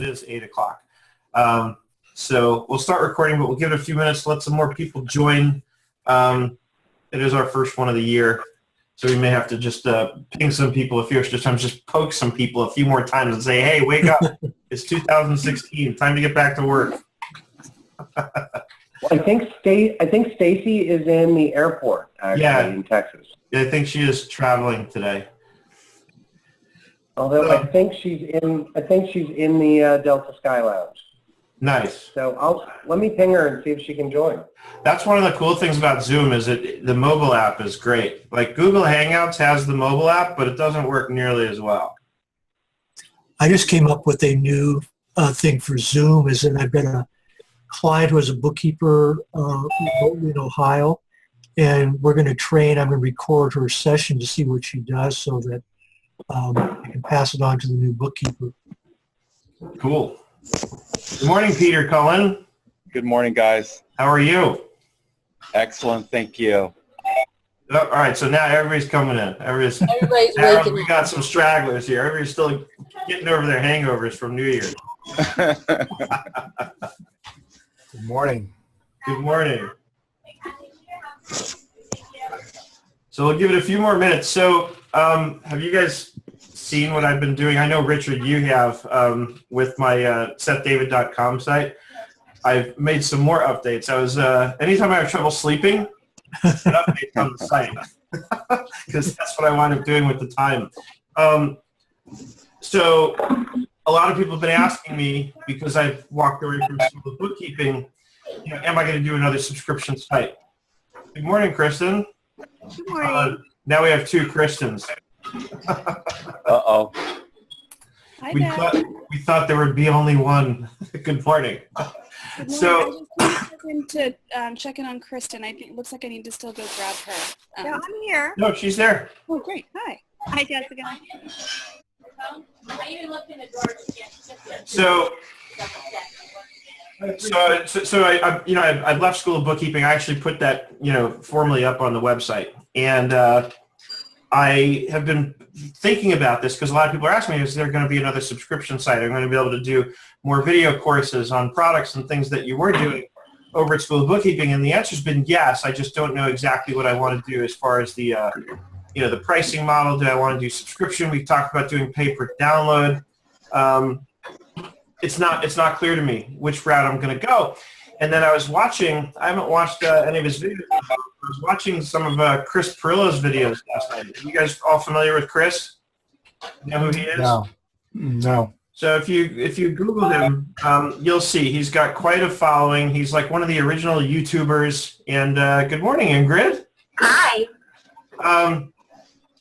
It is 8 o'clock. So we'll start recording, but we'll give it a few minutes to let some more people join. It is our first one of the year, so we may have to just ping some people a few extra times, just poke some people a few more times and say, hey, wake up. It's 2016. Time to get back to work. Well, I think Stacy is in the airport, actually, in Texas. Yeah, I think she is traveling today. Although I think she's in the Delta Sky Lounge. Nice. So let me ping her and see if she can join. That's one of the cool things about Zoom is that the mobile app is great. Like Google Hangouts has the mobile app, but it doesn't work nearly as well. I just came up with a new thing for Zoom. Is that I've got a client who is a bookkeeper remotely in Ohio, and we're going to train. I'm going to record her session to see what she does, so that I can pass it on to the new bookkeeper. Cool. Good morning, Peter Cullen. Good morning, guys. How are you? Excellent, thank you. Oh, all right, so now everybody's coming in. Everybody's waking we got some stragglers here. Everybody's still getting over their hangovers from New Year's. Good morning. Good morning. So we'll give it a few more minutes. So have you guys seen what I've been doing? I know, Richard, you have with my SethDavid.com site. I've made some more updates. I was anytime I have trouble sleeping, an update on the site because that's what I wind up doing with the time. So a lot of people have been asking me, because I've walked away from school of bookkeeping, am I going to do another subscription site? Good morning, Kristen. Good morning. Now we have two Kristens. Uh-oh. We thought there would be only one. Good morning. Good morning. So I just wanted to check in on Kristen. I think it looks like I need to still go grab her. Yeah, I'm here. no, she's there. Oh, great. Hi. Hi, Jessica. I even looked in the drawer. So I left school of bookkeeping. I actually put that formally up on the website, and I have been thinking about this because a lot of people are asking me, is there going to be another subscription site? I'm going to be able to do more video courses on products and things that you were doing over at School of Bookkeeping? And the answer's been yes. I just don't know exactly what I want to do as far as the the pricing model. Do I want to do subscription? We've talked about doing pay per download. It's not clear to me which route I'm going to go. And then I was watching, I haven't watched any of his videos. I was watching some of Chris Perillo's videos last night. Are you guys all familiar with Chris? You know who he is? No. So if you Google him, you'll see he's got quite a following. He's like one of the original YouTubers. And good morning, Ingrid. Hi.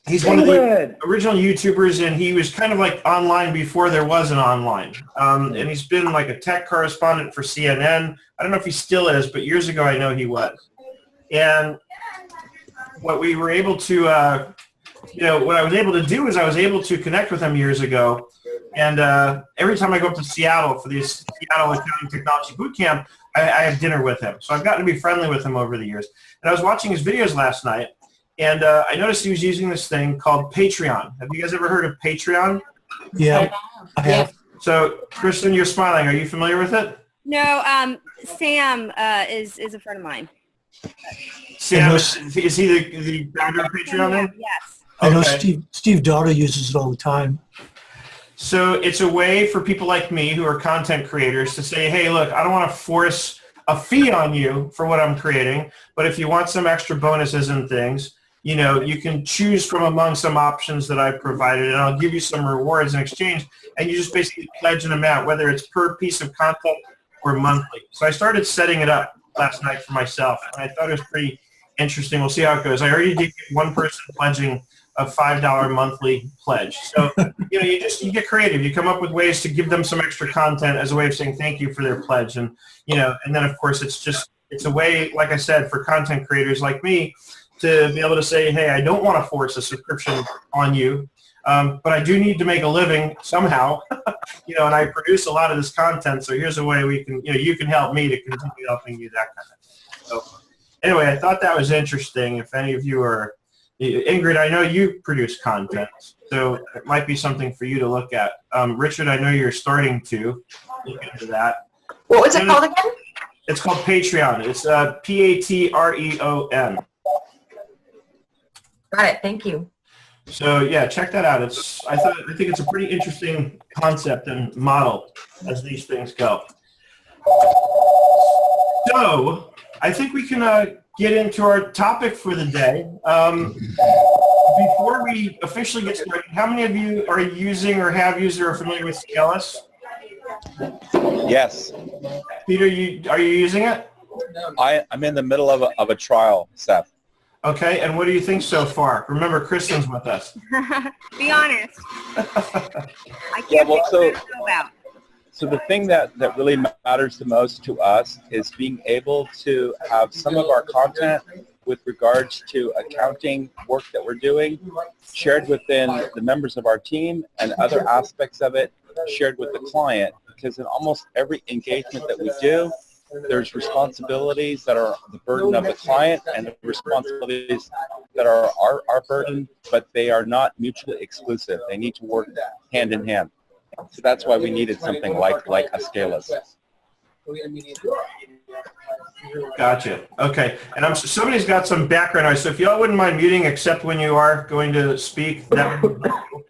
He's one of the original YouTubers, and he was kind of like online before there was an online. And he's been like a tech correspondent for CNN. I don't know if he still is, but years ago I know he was. And what we were able to, what I was able to do is I was able to connect with him years ago. And every time I go up to Seattle for the Seattle Accounting Technology Bootcamp, I have dinner with him. So I've gotten to be friendly with him over the years. And I was watching his videos last night, and I noticed he was using this thing called Patreon. Have you guys ever heard of Patreon? Yeah, I have. So, Kristen, you're smiling. Are you familiar with it? No, Sam is a friend of mine. Sam, is he the founder of Patreon then? Yes. I know Okay. Steve Dotto uses it all the time. So it's a way for people like me who are content creators to say, hey, look, I don't want to force a fee on you for what I'm creating, but if you want some extra bonuses and things, you can choose from among some options that I've provided, and I'll give you some rewards in exchange, and you just basically pledge an amount, whether it's per piece of content or monthly. So I started setting it up last night for myself, and I thought it was pretty interesting. We'll see how it goes. I already did get one person pledging a $5 monthly pledge. So, you get creative. You come up with ways to give them some extra content as a way of saying thank you for their pledge. And, and then of course it's a way, like I said, for content creators like me to be able to say, hey, I don't want to force a subscription on you, but I do need to make a living somehow, and I produce a lot of this content. So here's a way we can, you can help me to continue helping you, that kind of thing. So anyway, I thought that was interesting. If any of you are, Ingrid, I know you produce content, so it might be something for you to look at. Richard, I know you're starting to look into that. What was it called again? It's called Patreon. It's Patreon. Got it. Thank you. So yeah, check that out. I think it's a pretty interesting concept and model as these things go. So I think we can get into our topic for the day. Before we officially get started, how many of you are using or have used or are familiar with Scalus? Yes, Peter, are you using it? I'm in the middle of a trial, Seth. Okay, and what do you think so far? Remember, Kristen's with us. Be honest. I can't Yeah, well, think so- what I know about. So the thing that really matters the most to us is being able to have some of our content with regards to accounting work that we're doing shared within the members of our team, and other aspects of it shared with the client, because in almost every engagement that we do, there's responsibilities that are the burden of the client and responsibilities that are our burden, but they are not mutually exclusive. They need to work hand in hand. So that's why we needed something like a Scalus. Gotcha. Okay. And somebody's got some background noise, so if y'all wouldn't mind muting except when you are going to speak, that would be cool.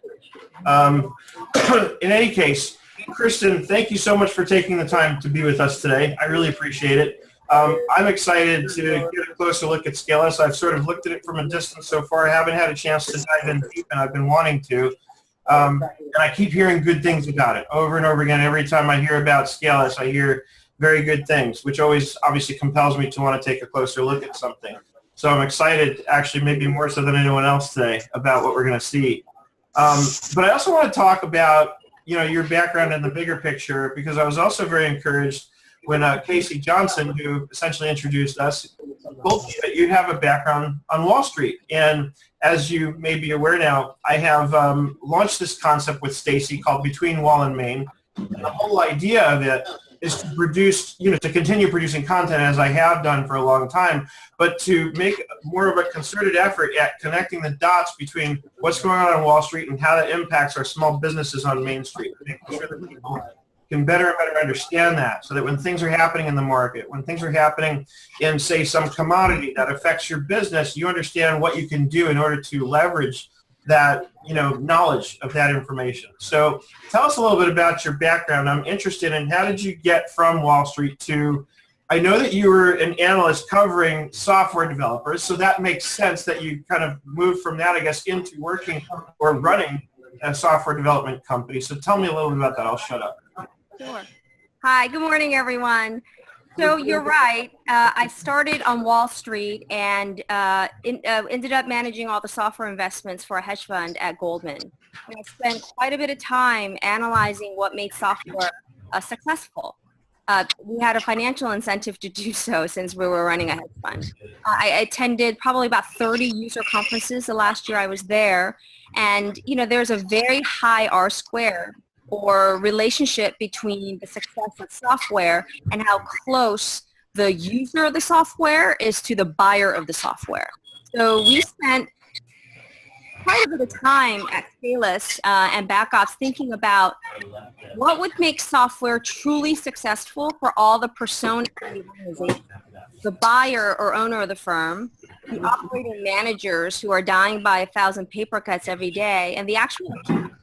In any case, Kristen, thank you so much for taking the time to be with us today. I really appreciate it. I'm excited to get a closer look at Scalus. I've sort of looked at it from a distance so far. I haven't had a chance to dive in deep, and I've been wanting to. And I keep hearing good things about it over and over again. Every time I hear about Scalus, I hear very good things, which always obviously compels me to want to take a closer look at something. So I'm excited, actually maybe more so than anyone else today, about what we're going to see. But I also want to talk about your background in the bigger picture, because I was also very encouraged when Casey Johnson, who essentially introduced us, told me that you have a background on Wall Street. And as you may be aware now, I have launched this concept with Stacy called Between Wall and Main. And the whole idea of it is to produce, to continue producing content as I have done for a long time, but to make more of a concerted effort at connecting the dots between what's going on Wall Street and how that impacts our small businesses on Main Street, making sure that people can better and better understand that, so that when things are happening in the market, when things are happening in, say, some commodity that affects your business, you understand what you can do in order to leverage that, knowledge of that information. So tell us a little bit about your background. I'm interested in how did you get from Wall Street to, I know that you were an analyst covering software developers, so that makes sense that you kind of moved from that, I guess, into working or running a software development company. So tell me a little bit about that. I'll shut up. Sure. Hi, good morning, everyone. So you're right. I started on Wall Street and ended up managing all the software investments for a hedge fund at Goldman. And I spent quite a bit of time analyzing what made software successful. We had a financial incentive to do so since we were running a hedge fund. I attended probably about 30 user conferences the last year I was there. And, there's a very high R-squared or relationship between the success of software and how close the user of the software is to the buyer of the software. So we spent quite a bit of time at Scalus and Backops thinking about what would make software truly successful for all the personas in the organization. The buyer or owner of the firm, the operating managers who are dying by 1,000 paper cuts every day, and the actual accountants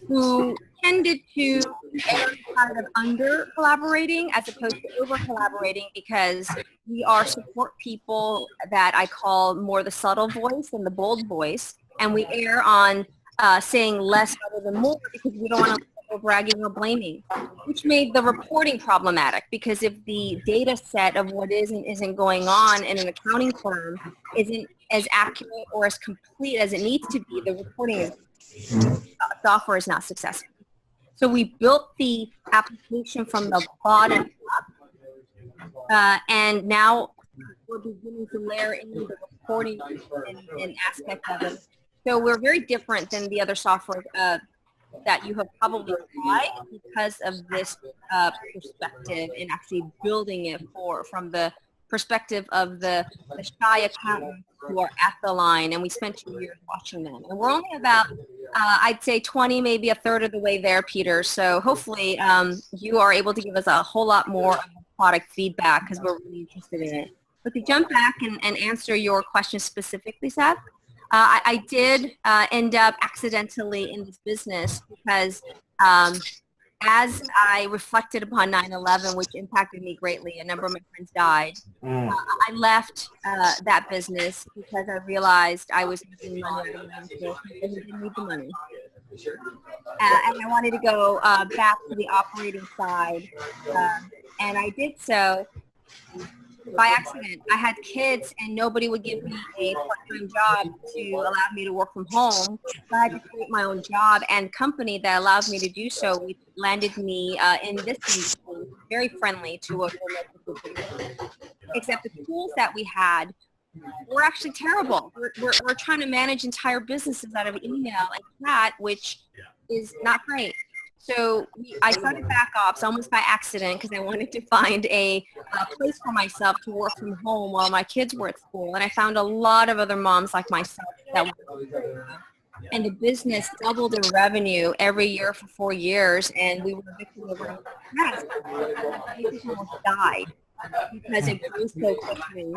who tended to err kind of under collaborating as opposed to over collaborating, because we are support people that I call more the subtle voice than the bold voice, and we err on saying less rather than more because we don't want to go bragging or blaming, which made the reporting problematic, because if the data set of what is and isn't going on in an accounting firm isn't as accurate or as complete as it needs to be, the reporting software is not successful. So we built the application from the bottom up, and now we're beginning to layer in the reporting and aspect of it. So we're very different than the other software that you have probably tried because of this perspective in actually building it from the perspective of the shy accountants who are at the line, and we spent 2 years watching them. And we're only about, I'd say 20, maybe a third of the way there, Peter. So hopefully you are able to give us a whole lot more product feedback because we're really interested in it. But to jump back and answer your question specifically, Seth, I did end up accidentally in this business because as I reflected upon 9/11, which impacted me greatly, a number of my friends died. I left that business because I realized I was making money out of it and didn't need the money. And I wanted to go back to the operating side, and I did so by accident. I had kids and nobody would give me a part-time job to allow me to work from home. So I had to create my own job and company that allowed me to do so, which landed me in this industry, very friendly to a except the tools that we had were actually terrible. We're trying to manage entire businesses out of email and chat, which is not great. So I started back ops almost by accident because I wanted to find a place for myself to work from home while my kids were at school. And I found a lot of other moms like myself that were, and the business doubled in revenue every year for 4 years. And we were victims of it almost died because it grew so quickly.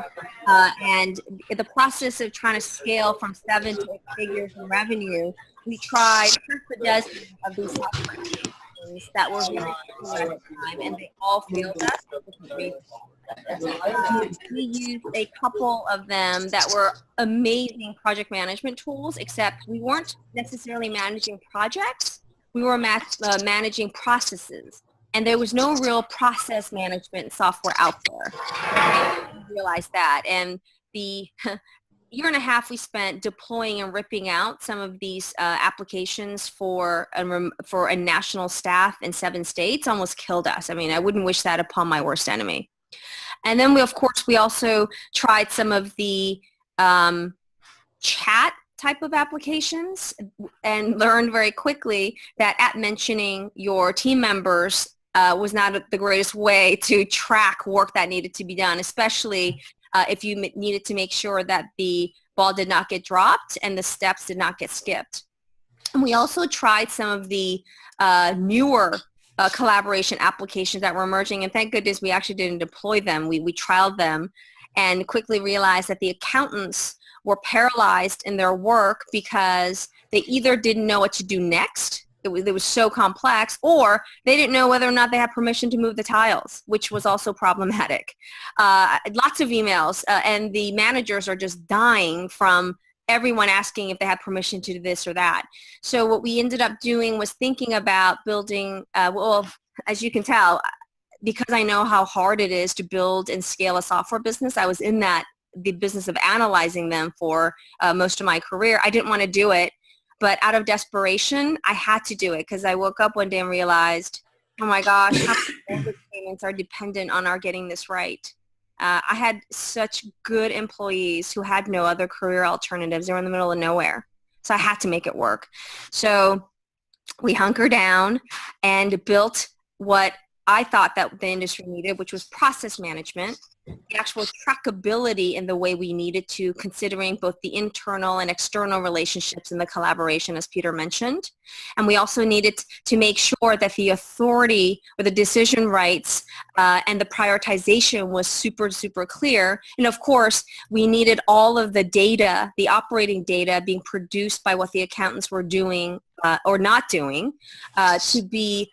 And the process of trying to scale from 7 to 8 figures in revenue, we tried half a dozen of these software applications that were really cool at the time, and they all failed us for different reasons. We used a couple of them that were amazing project management tools, except we weren't necessarily managing projects. We were managing processes. And there was no real process management software out there. We realized that. And the year and a half we spent deploying and ripping out some of these applications for a national staff in 7 states almost killed us. I mean, I wouldn't wish that upon my worst enemy. And then we also tried some of the chat type of applications and learned very quickly that at mentioning your team members was not the greatest way to track work that needed to be done, especially if you needed to make sure that the ball did not get dropped and the steps did not get skipped. And we also tried some of the newer collaboration applications that were emerging, and thank goodness we actually didn't deploy them. We trialed them and quickly realized that the accountants were paralyzed in their work because they either didn't know what to do next, it was so complex, or they didn't know whether or not they had permission to move the tiles, which was also problematic. Lots of emails, and the managers are just dying from everyone asking if they had permission to do this or that. So what we ended up doing was thinking about building, well, as you can tell, because I know how hard it is to build and scale a software business, I was in the business of analyzing them for most of my career. I didn't want to do it. But out of desperation, I had to do it because I woke up one day and realized, oh my gosh, how many mortgage payments are dependent on our getting this right. I had such good employees who had no other career alternatives. They were in the middle of nowhere. So I had to make it work. So we hunkered down and built what I thought that the industry needed, which was process management, the actual trackability in the way we needed to, considering both the internal and external relationships and the collaboration, as Peter mentioned. And we also needed to make sure that the authority or the decision rights and the prioritization was super, super clear. And of course, we needed all of the data, the operating data being produced by what the accountants were doing or not doing to be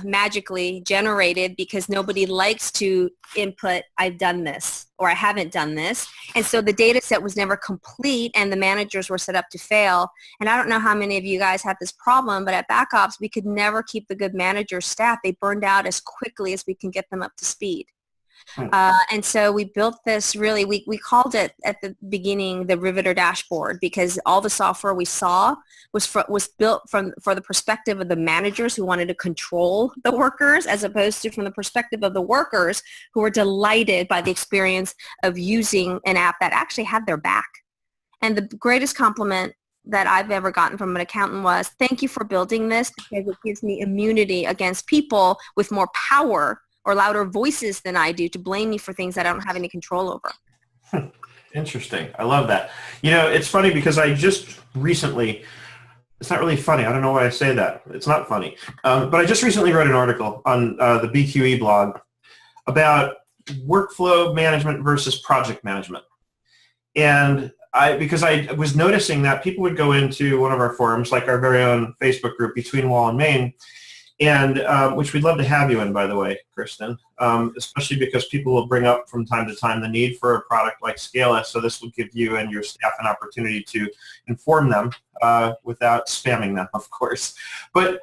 magically generated, because nobody likes to input, I've done this or I haven't done this. And so the data set was never complete and the managers were set up to fail. And I don't know how many of you guys had this problem, but at BackOps, we could never keep the good managers staff. They burned out as quickly as we can get them up to speed. And so we built this really, we called it at the beginning the Riveter dashboard, because all the software we saw was built for the perspective of the managers who wanted to control the workers, as opposed to from the perspective of the workers who were delighted by the experience of using an app that actually had their back. And the greatest compliment that I've ever gotten from an accountant was, thank you for building this, because it gives me immunity against people with more power or louder voices than I do to blame me for things that I don't have any control over. Interesting. I love that. You know, it's funny because I just recently, it's not really funny. I don't know why I say that. It's not funny. But I just recently wrote an article on the BQE blog about workflow management versus project management. And because I was noticing that people would go into one of our forums, like our very own Facebook group, Between Wall and Main, and which we'd love to have you in, by the way, Kristen, especially because people will bring up from time to time the need for a product like Scalus, so this will give you and your staff an opportunity to inform them without spamming them, of course. But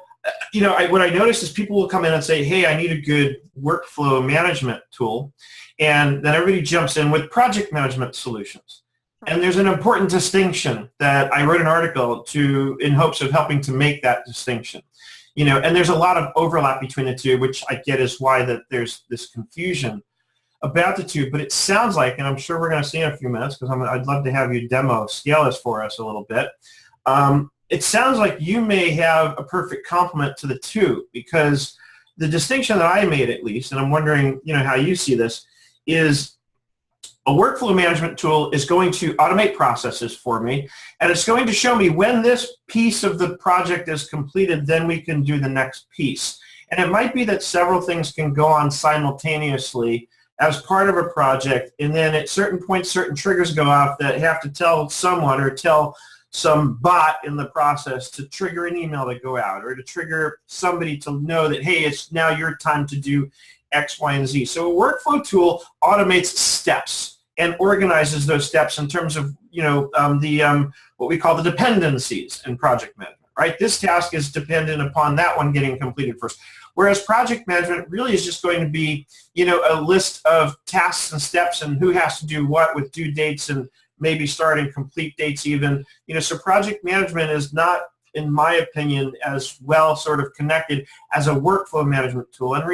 you know, what I noticed is people will come in and say, hey, I need a good workflow management tool, and then everybody jumps in with project management solutions. And there's an important distinction that I wrote an article in hopes of helping to make that distinction. You know, and there's a lot of overlap between the two, which I get is why that there's this confusion about the two. But it sounds like, and I'm sure we're going to see in a few minutes, because I'd love to have you demo Scalus for us a little bit. It sounds like you may have a perfect complement to the two, because the distinction that I made, at least, and I'm wondering, you know, how you see this, is a workflow management tool is going to automate processes for me, and it's going to show me when this piece of the project is completed, then we can do the next piece. And it might be that several things can go on simultaneously as part of a project, and then at certain points, certain triggers go off that have to tell someone or tell some bot in the process to trigger an email to go out, or to trigger somebody to know that, hey, it's now your time to do X, Y, and Z. So a workflow tool automates steps and organizes those steps in terms of, you know, what we call the dependencies in project management, right? This task is dependent upon that one getting completed first. Whereas project management really is just going to be, you know, a list of tasks and steps and who has to do what with due dates and maybe start and complete dates even. You know, so project management is not, in my opinion, as well sort of connected as a workflow management tool. And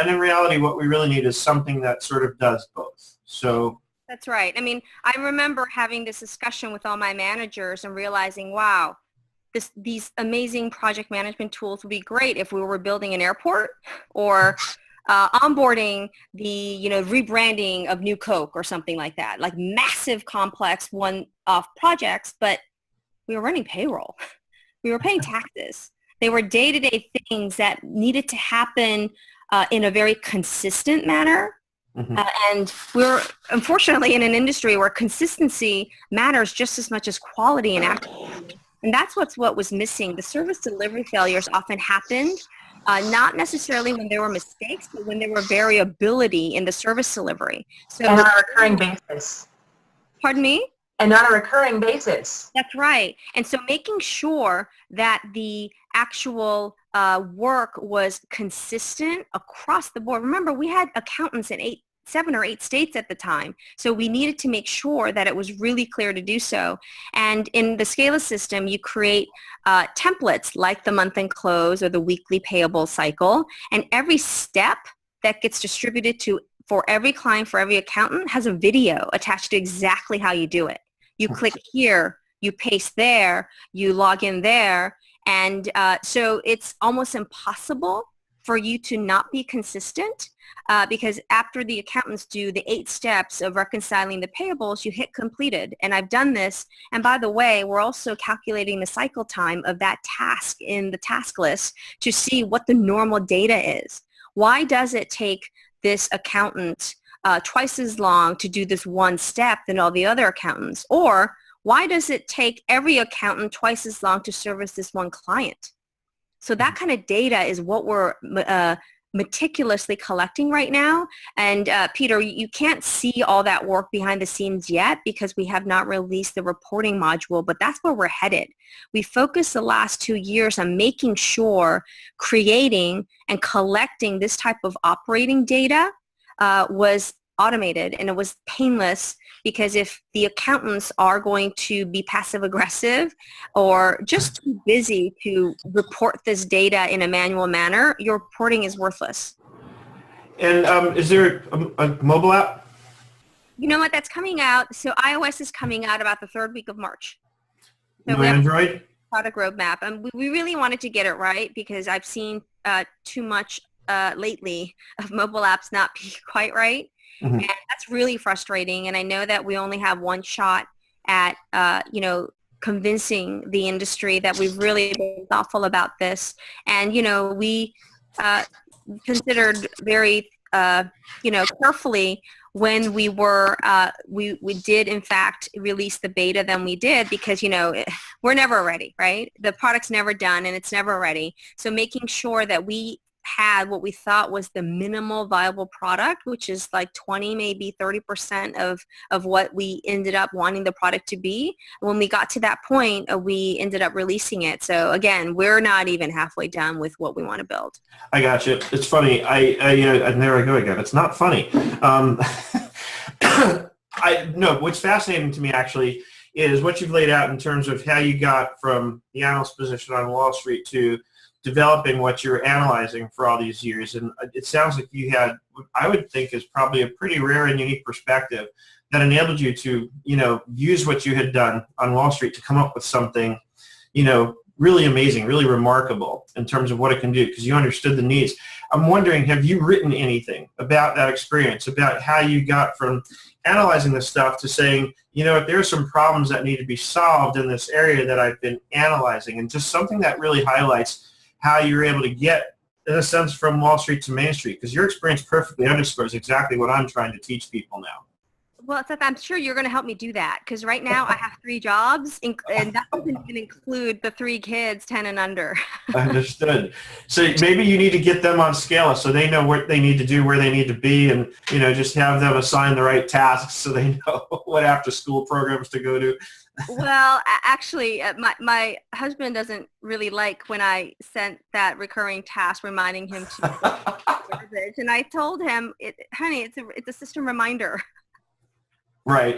in reality, what we really need is something that sort of does both. So that's right. I mean, I remember having this discussion with all my managers and realizing, wow, these amazing project management tools would be great if we were building an airport or onboarding the, you know, rebranding of New Coke or something like that, like massive, complex one-off projects, but we were running payroll. We were paying taxes. They were day-to-day things that needed to happen in a very consistent manner. Mm-hmm. And we're unfortunately in an industry where consistency matters just as much as quality and accuracy. And that's what was missing. The service delivery failures often happened, not necessarily when there were mistakes, but when there were variability in the service delivery. So, and on a recurring basis. Pardon me? And on a recurring basis. That's right. And so making sure that the actual work was consistent across the board. Remember, we had accountants in 7 or 8 states at the time. So we needed to make sure that it was really clear to do so. And in the Scalus system, you create templates like the month-end close or the weekly payable cycle. And every step that gets distributed for every client, for every accountant, has a video attached to exactly how you do it. You click here, you paste there, you log in there, and so it's almost impossible for you to not be consistent because after the accountants do the 8 steps of reconciling the payables, you hit completed. And I've done this. And by the way, we're also calculating the cycle time of that task in the task list to see what the normal data is. Why does it take this accountant twice as long to do this one step than all the other accountants? Or why does it take every accountant twice as long to service this one client? So that kind of data is what we're meticulously collecting right now. And Peter, you can't see all that work behind the scenes yet because we have not released the reporting module, but that's where we're headed. We focused the last 2 years on making sure creating and collecting this type of operating data was automated and it was painless, because if the accountants are going to be passive aggressive or just too busy to report this data in a manual manner, your reporting is worthless. And is there a mobile app? You know what, that's coming out. So iOS is coming out about the 3rd week of March. So No Android? Product roadmap. And we really wanted to get it right because I've seen too much lately of mobile apps not being quite right. Mhm. And that's really frustrating. And I know that we only have one shot at, convincing the industry that we've really been thoughtful about this. And, we considered very, carefully when we were, we did in fact release the beta than we did because, we're never ready, right? The product's never done and it's never ready. So making sure that we had what we thought was the minimal viable product, which is like 20, maybe 30% of what we ended up wanting the product to be. When we got to that point, we ended up releasing it. So again, we're not even halfway done with what we want to build. I got you. It's funny. And there I go again. It's not funny. What's fascinating to me actually is what you've laid out in terms of how you got from the analyst position on Wall Street to developing what you're analyzing for all these years. And it sounds like you had, what I would think is probably a pretty rare and unique perspective that enabled you to, use what you had done on Wall Street to come up with something, really amazing, really remarkable in terms of what it can do because you understood the needs. I'm wondering, have you written anything about that experience, about how you got from analyzing this stuff to saying, if there are some problems that need to be solved in this area that I've been analyzing, and just something that really highlights how you're able to get, in a sense, from Wall Street to Main Street, because your experience perfectly underscores exactly what I'm trying to teach people now. Well, Seth, I'm sure you're going to help me do that because right now I have 3 jobs and that doesn't even include the 3 kids, 10 and under. Understood. So maybe you need to get them on Scalus so they know what they need to do, where they need to be, and, just have them assign the right tasks so they know what after-school programs to go to. Well, actually, my husband doesn't really like when I sent that recurring task reminding him to garbage, and I told him, honey, it's a system reminder. Right.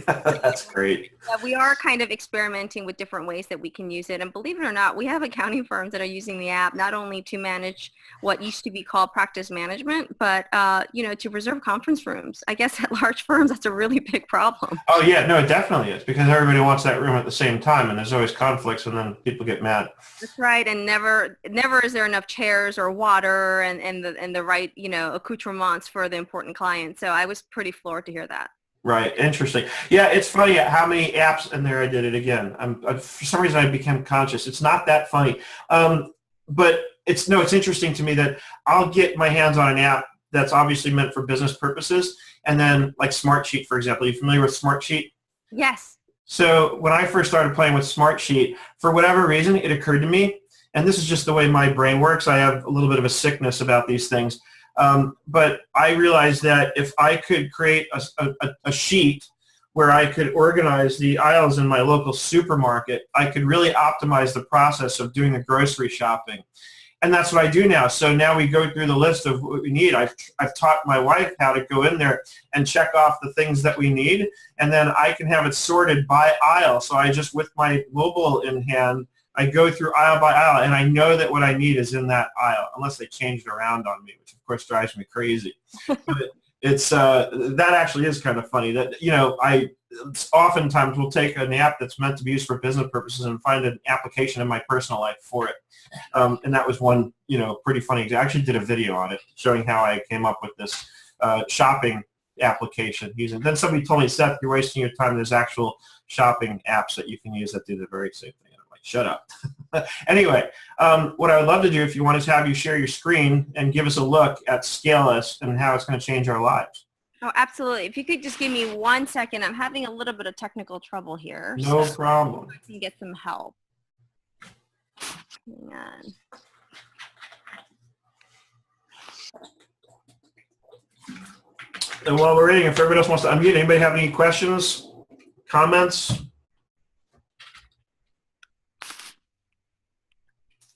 That's great. Yeah, we are kind of experimenting with different ways that we can use it. And believe it or not, we have accounting firms that are using the app not only to manage what used to be called practice management, but, to reserve conference rooms. I guess at large firms, that's a really big problem. Oh, yeah. No, it definitely is because everybody wants that room at the same time, and there's always conflicts, and then people get mad. That's right. And never is there enough chairs or water and the right, accoutrements for the important clients. So I was pretty floored to hear that. Right. Interesting. Yeah, it's funny how many apps, and there I did it again. For some reason I became conscious. It's not that funny. But it's interesting to me that I'll get my hands on an app that's obviously meant for business purposes. And then like Smartsheet, for example. Are you familiar with Smartsheet? Yes. So when I first started playing with Smartsheet, for whatever reason, it occurred to me, and this is just the way my brain works. I have a little bit of a sickness about these things. But I realized that if I could create a sheet where I could organize the aisles in my local supermarket, I could really optimize the process of doing the grocery shopping. And that's what I do now. So now we go through the list of what we need. I've taught my wife how to go in there and check off the things that we need, and then I can have it sorted by aisle. So I just, with my mobile in hand, I go through aisle by aisle, and I know that what I need is in that aisle, unless they change it around on me, which of course drives me crazy. But it's that actually is kind of funny. That I oftentimes will take an app that's meant to be used for business purposes and find an application in my personal life for it. And that was one pretty funny example. I actually did a video on it showing how I came up with this shopping application using. Then somebody told me, Seth, you're wasting your time. There's actual shopping apps that you can use that do the very same thing. Shut up. Anyway, what I would love to do if you want is have you share your screen and give us a look at Scalus and how it's going to change our lives. Oh, absolutely. If you could just give me 1 second. I'm having a little bit of technical trouble here. No problem. I can get some help. Hang on. And while we're waiting, if everybody else wants to unmute, anybody have any questions, comments?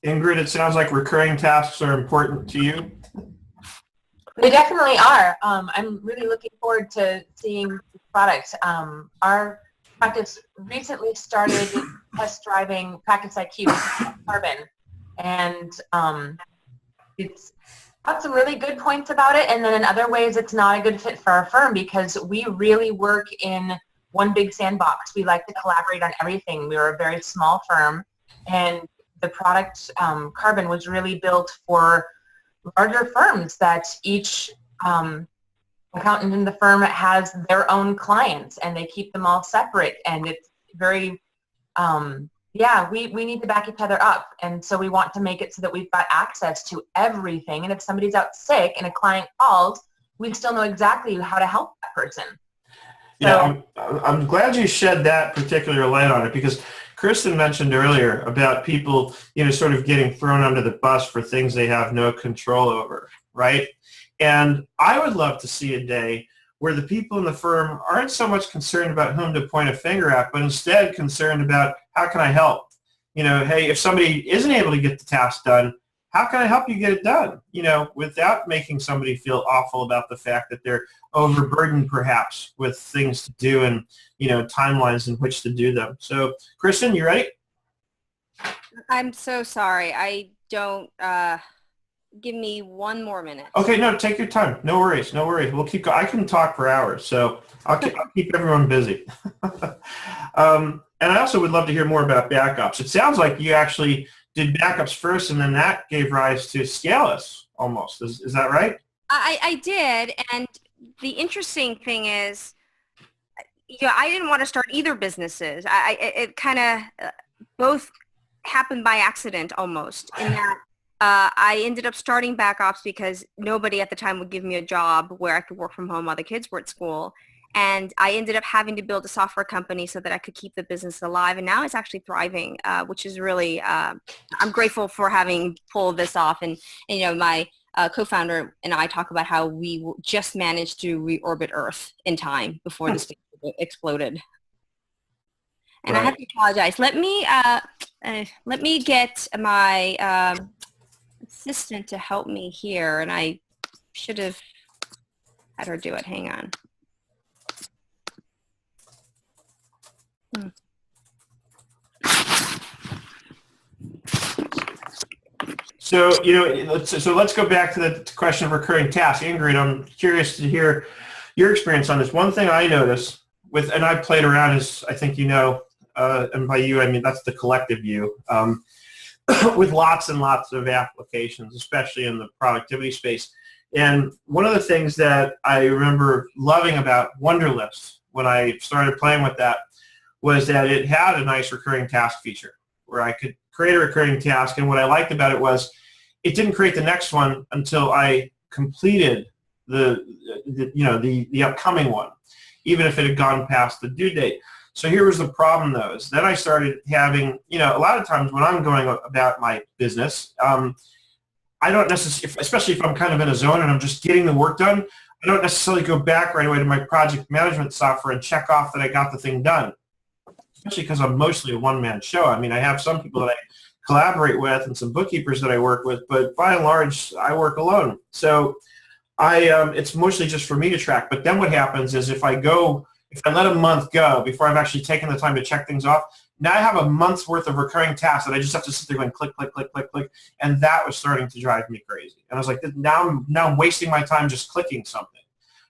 Ingrid, it sounds like recurring tasks are important to you. They definitely are. I'm really looking forward to seeing the product. Our practice recently started test driving Practice IQ Carbon, and it's got some really good points about it, and then in other ways it's not a good fit for our firm because we really work in one big sandbox. We like to collaborate on everything. We're a very small firm, and the product Carbon was really built for larger firms that each accountant in the firm has their own clients and they keep them all separate, and it's very, we need to back each other up, and so we want to make it so that we've got access to everything, and if somebody's out sick and a client calls, we still know exactly how to help that person. Yeah, I'm glad you shed that particular light on it, because Kristen mentioned earlier about people, sort of getting thrown under the bus for things they have no control over, right? And I would love to see a day where the people in the firm aren't so much concerned about whom to point a finger at, but instead concerned about how can I help? Hey, if somebody isn't able to get the task done, how can I help you get it done? Without making somebody feel awful about the fact that they're overburdened perhaps with things to do and, timelines in which to do them. So, Kristen, you ready? I'm so sorry. I don't, give me one more minute. Okay, no, take your time. No worries. We'll keep going. I can talk for hours, so I'll keep everyone busy. And I also would love to hear more about backups. It sounds like you actually did backups first, and then that gave rise to Scalus almost. Is that right? I did, and the interesting thing is, I didn't want to start either businesses. It kind of both happened by accident almost, in that I ended up starting backups because nobody at the time would give me a job where I could work from home while the kids were at school. And I ended up having to build a software company so that I could keep the business alive. And now it's actually thriving, which is really, I'm grateful for having pulled this off. And my co-founder and I talk about how we just managed to reorbit Earth in time before the space exploded. And I have to apologize. Let me get my assistant to help me here. And I should have had her do it. Hang on. So, let's go back to the question of recurring tasks. Ingrid, I'm curious to hear your experience on this. One thing I noticed and I played around, as I think and by you, I mean that's the collective you, with lots and lots of applications, especially in the productivity space. And one of the things that I remember loving about Wunderlist when I started playing with that was that it had a nice recurring task feature where I could create a recurring task, and what I liked about it was it didn't create the next one until I completed the upcoming one, even if it had gone past the due date. So here was the problem, though, is then I started having, a lot of times when I'm going about my business, I don't necessarily, especially if I'm kind of in a zone and I'm just getting the work done, I don't necessarily go back right away to my project management software and check off that I got the thing done, especially because I'm mostly a one-man show. I mean, I have some people that I collaborate with and some bookkeepers that I work with, but by and large, I work alone. So it's mostly just for me to track. But then what happens is if I let a month go before I've actually taken the time to check things off, now I have a month's worth of recurring tasks that I just have to sit there going click, click, click, click, click, and that was starting to drive me crazy. And I was like, now I'm wasting my time just clicking something,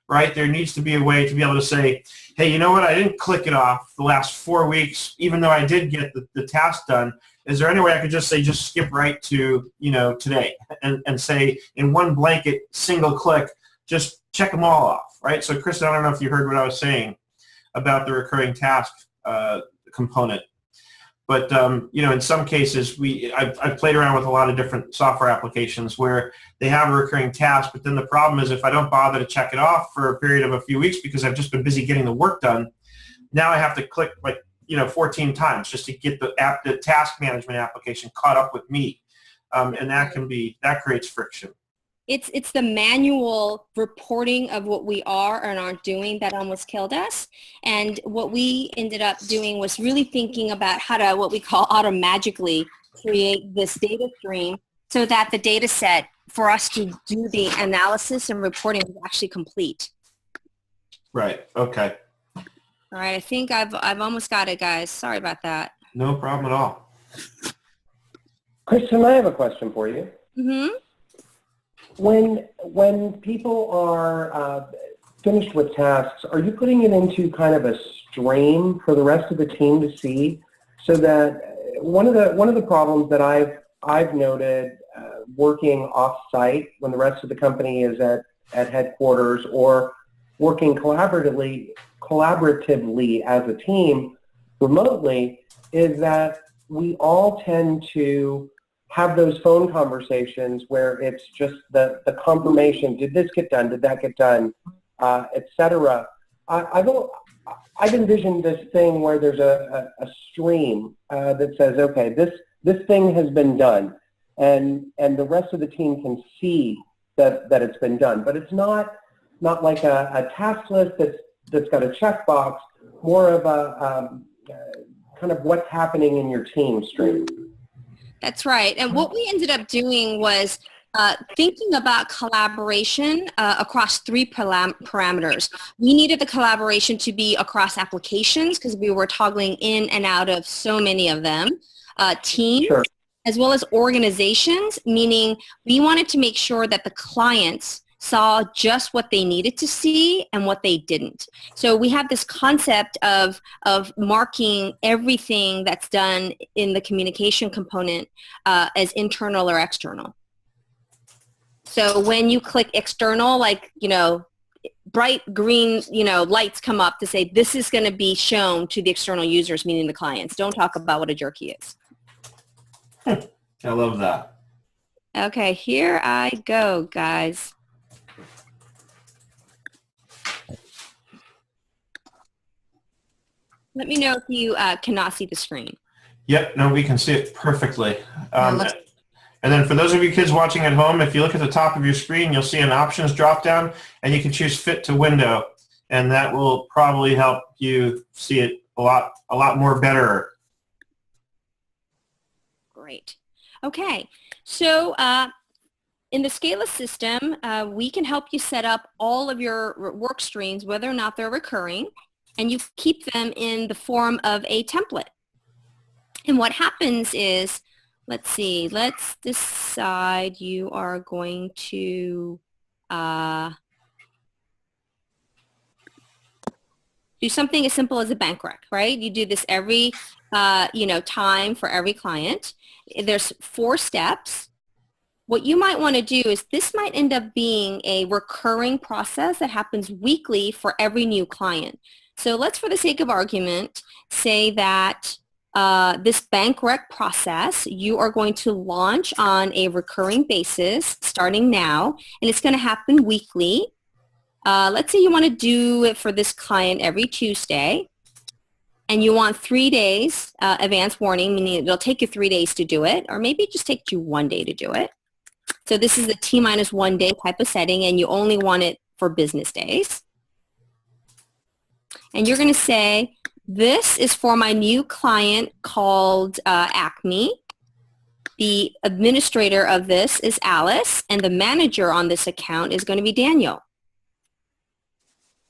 right? There needs to be a way to be able to say, hey, you know what? I didn't click it off the last 4 weeks, even though I did get the task done. Is there any way I could just say, just skip right to, today and say in one blanket, single click, just check them all off, right? So, Kristen, I don't know if you heard what I was saying about the recurring task component. But, in some cases, I've played around with a lot of different software applications where they have a recurring task, but then the problem is if I don't bother to check it off for a period of a few weeks because I've just been busy getting the work done, now I have to click 14 times just to get the task management application caught up with me. And that creates friction. It's the manual reporting of what we are and aren't doing that almost killed us. And what we ended up doing was really thinking about how to, what we call automagically, create this data stream so that the data set for us to do the analysis and reporting is actually complete. Right. Okay. All right. I think I've almost got it, guys. Sorry about that. No problem at all. Kristen, I have a question for you. Mm-hmm. When people are finished with tasks, are you putting it into kind of a stream for the rest of the team to see? So that one of the problems that I've noted working off-site when the rest of the company is at headquarters, or working collaboratively as a team remotely, is that we all tend to have those phone conversations where it's just the confirmation, did this get done, did that get done, etc. I've envisioned this thing where there's a stream that says, okay, this thing has been done, and the rest of the team can see that it's been done. But it's not like a task list that's got a checkbox, more of a kind of what's happening in your team stream. That's right. And what we ended up doing was thinking about collaboration across three parameters. We needed the collaboration to be across applications because we were toggling in and out of so many of them. Teams, Sure. as well as organizations, meaning we wanted to make sure that the clients saw just what they needed to see and what they didn't. So we have this concept of marking everything that's done in the communication component as internal or external. So when you click external, like, bright green, lights come up to say this is going to be shown to the external users, meaning the clients. Don't talk about what a jerky is. I love that. Okay, here I go, guys. Let me know if you cannot see the screen. Yep, no, we can see it perfectly. And then for those of you kids watching at home, if you look at the top of your screen, you'll see an options drop-down, and you can choose fit to window, and that will probably help you see it a lot more better. Great. Okay, so in the Scalus system, we can help you set up all of your work streams, whether or not they're recurring, and you keep them in the form of a template. And what happens is, let's decide you are going to do something as simple as a bank rec, right? You do this every, time for every client. There's 4 steps. What you might want to do is this might end up being a recurring process that happens weekly for every new client. So let's, for the sake of argument, say that this bank rec process you are going to launch on a recurring basis starting now, and it's going to happen weekly. Let's say you want to do it for this client every Tuesday, and you want 3 days advance warning, meaning it'll take you 3 days to do it, or maybe it just takes you 1 day to do it. So this is a T-1 day type of setting, and you only want it for business days. And you're going to say, this is for my new client called Acme. The administrator of this is Alice, and the manager on this account is going to be Daniel.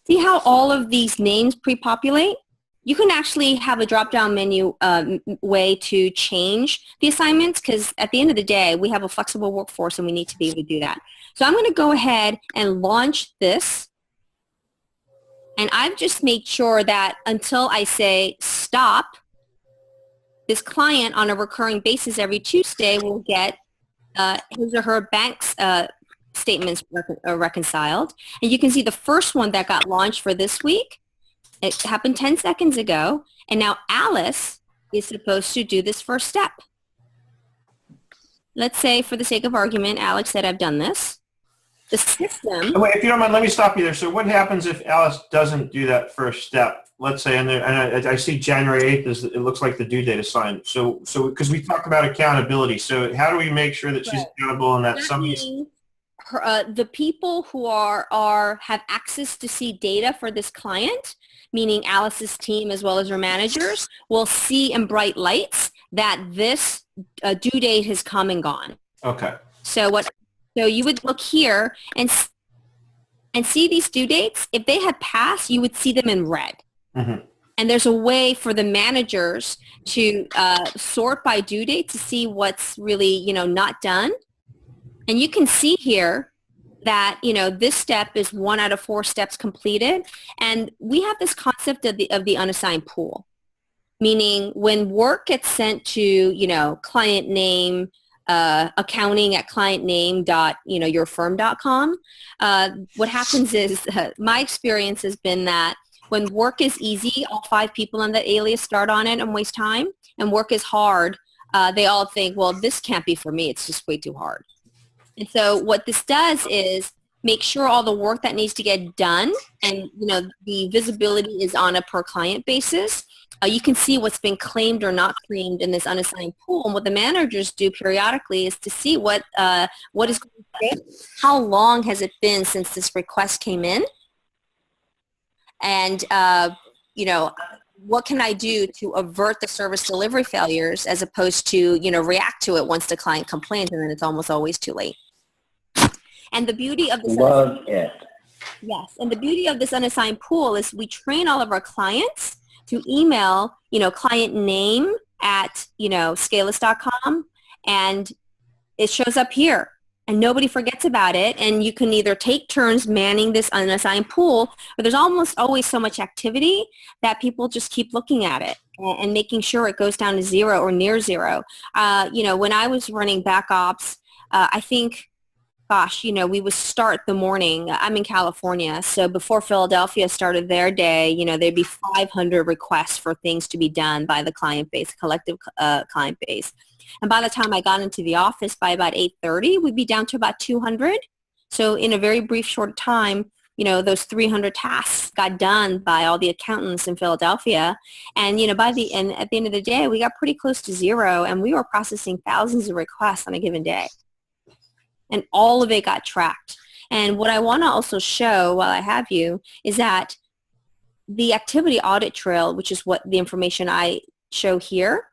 See how all of these names pre-populate? You can actually have a drop-down menu way to change the assignments, because at the end of the day, we have a flexible workforce and we need to be able to do that. So I'm going to go ahead and launch this. And I've just made sure that until I say stop, this client on a recurring basis every Tuesday will get his or her bank's statements reconciled. And you can see the first one that got launched for this week, it happened 10 seconds ago. And now Alice is supposed to do this first step. Let's say, for the sake of argument, Alex said, I've done this. The system... Wait, if you don't mind, let me stop you there. So what happens if Alice doesn't do that first step? Let's say, and I see January 8th, it looks like the due date is signed. So because we talked about accountability, so how do we make sure that she's accountable and that somebody's... the people who have access to see data for this client, meaning Alice's team as well as her managers, will see in bright lights that this due date has come and gone. Okay. So you would look here and see these due dates. If they had passed, you would see them in red. Mm-hmm. And there's a way for the managers to sort by due date to see what's really, not done. And you can see here that, this step is 1 out of 4 steps completed. And we have this concept of the unassigned pool, meaning when work gets sent to, client name, accounting at clientname.yourfirm.com. What happens is my experience has been that when work is easy, all 5 people in that alias start on it and waste time, and work is hard, they all think, well, this can't be for me. It's just way too hard. And so what this does is make sure all the work that needs to get done, and the visibility is on a per client basis. You can see what's been claimed or not claimed in this unassigned pool. And what the managers do periodically is to see what is going on, how long has it been since this request came in, and what can I do to avert the service delivery failures, as opposed to react to it once the client complains, and then it's almost always too late. And the beauty of this Yes, and the beauty of this unassigned pool is we train all of our clients to email, client name at, scalus.com, and it shows up here, and nobody forgets about it. And you can either take turns manning this unassigned pool, but there's almost always so much activity that people just keep looking at it and making sure it goes down to 0 or near 0. When I was running back ops, I think, we would start the morning. I'm in California, so before Philadelphia started their day, there'd be 500 requests for things to be done by the client base, collective client base. And by the time I got into the office by about 8:30, we'd be down to about 200. So in a very brief short time, those 300 tasks got done by all the accountants in Philadelphia. And, at the end of the day, we got pretty close to 0, and we were processing thousands of requests on a given day. And all of it got tracked. And what I want to also show while I have you is that the activity audit trail, which is what the information I show here,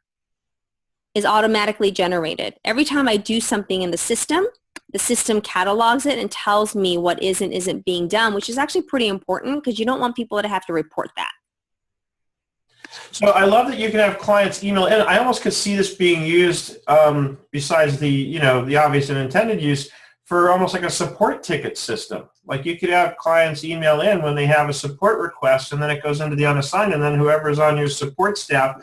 is automatically generated. Every time I do something in the system catalogs it and tells me what is and isn't being done, which is actually pretty important because you don't want people to have to report that. So I love that you can have clients email in. I almost could see this being used, besides the obvious and intended use, for almost like a support ticket system. Like you could have clients email in when they have a support request, and then it goes into the unassigned, and then whoever's on your support staff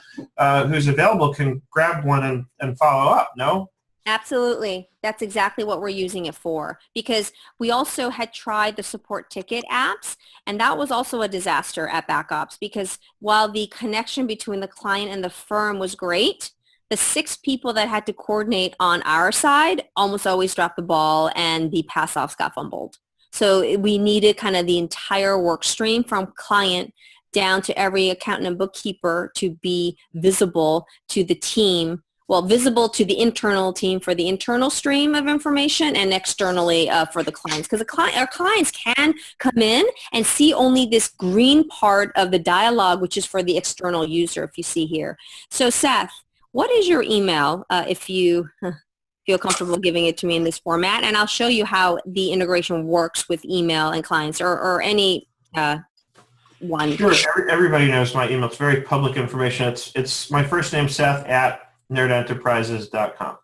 who's available can grab one and follow up, no? Absolutely. That's exactly what we're using it for, because we also had tried the support ticket apps, and that was also a disaster at BackOps, because while the connection between the client and the firm was great, the 6 people that had to coordinate on our side almost always dropped the ball, and the pass-offs got fumbled. So we needed kind of the entire work stream from client down to every accountant and bookkeeper to be visible to the team. Well, visible to the internal team for the internal stream of information, and externally for the clients. Because our clients can come in and see only this green part of the dialogue, which is for the external user, if you see here. So Seth, what is your email, if you feel comfortable giving it to me in this format? And I'll show you how the integration works with email and clients, or any one. Sure, everybody knows my email. It's very public information. It's my first name, Seth, at nerdenterprises.com.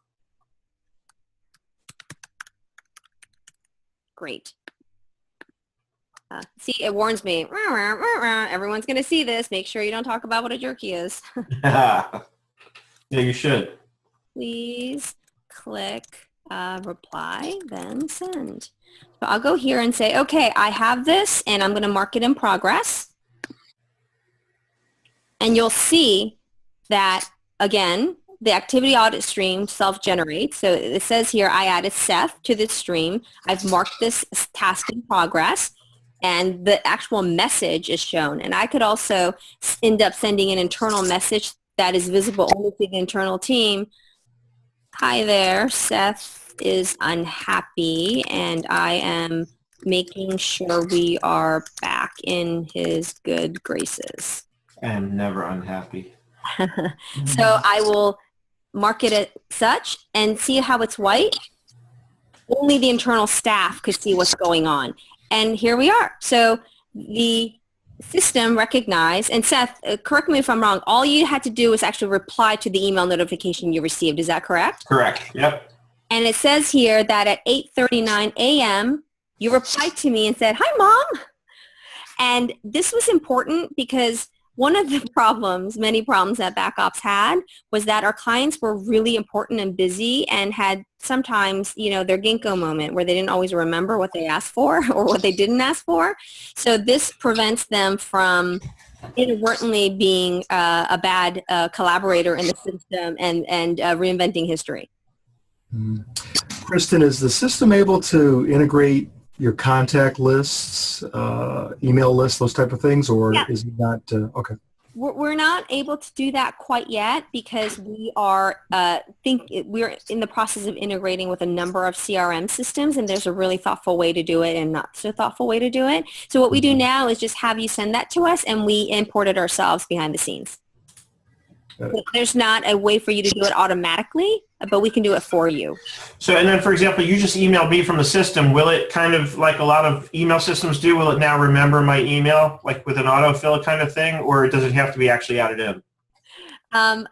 Great. See, it warns me. Everyone's going to see this. Make sure you don't talk about what a jerky is. Yeah, you should. Please click reply, then send. So I'll go here and say, okay, I have this, and I'm going to mark it in progress. And you'll see that, again, the activity audit stream self-generates. So it says here, I added Seth to this stream. I've marked this task in progress, and the actual message is shown. And I could also end up sending an internal message that is visible only to the internal team. Hi there, Seth is unhappy, and I am making sure we are back in his good graces. I am never unhappy. So I will mark it as such and see how it's white. Only the internal staff could see what's going on. And here we are. So the system recognized, and Seth, correct me if I'm wrong, all you had to do was actually reply to the email notification you received. Is that correct? Correct. Yep. And it says here that at 8:39 a.m., you replied to me and said, hi, Mom. And this was important because one of the problems, many problems that back ops had was that our clients were really important and busy and had sometimes, their ginkgo moment where they didn't always remember what they asked for or what they didn't ask for. So this prevents them from inadvertently being a bad collaborator in the system and reinventing history. Kristen, is the system able to integrate your contact lists, email lists, those type of things, or is it not? Okay. We're not able to do that quite yet because we are we're in the process of integrating with a number of CRM systems, and there's a really thoughtful way to do it and not so thoughtful way to do it. So what we do now is just have you send that to us, and we import it ourselves behind the scenes. But there's not a way for you to do it automatically, but we can do it for you. So, and then, for example, you just emailed me from the system. Will it kind of, like a lot of email systems do, will it now remember my email, like with an autofill kind of thing, or does it have to be actually added in?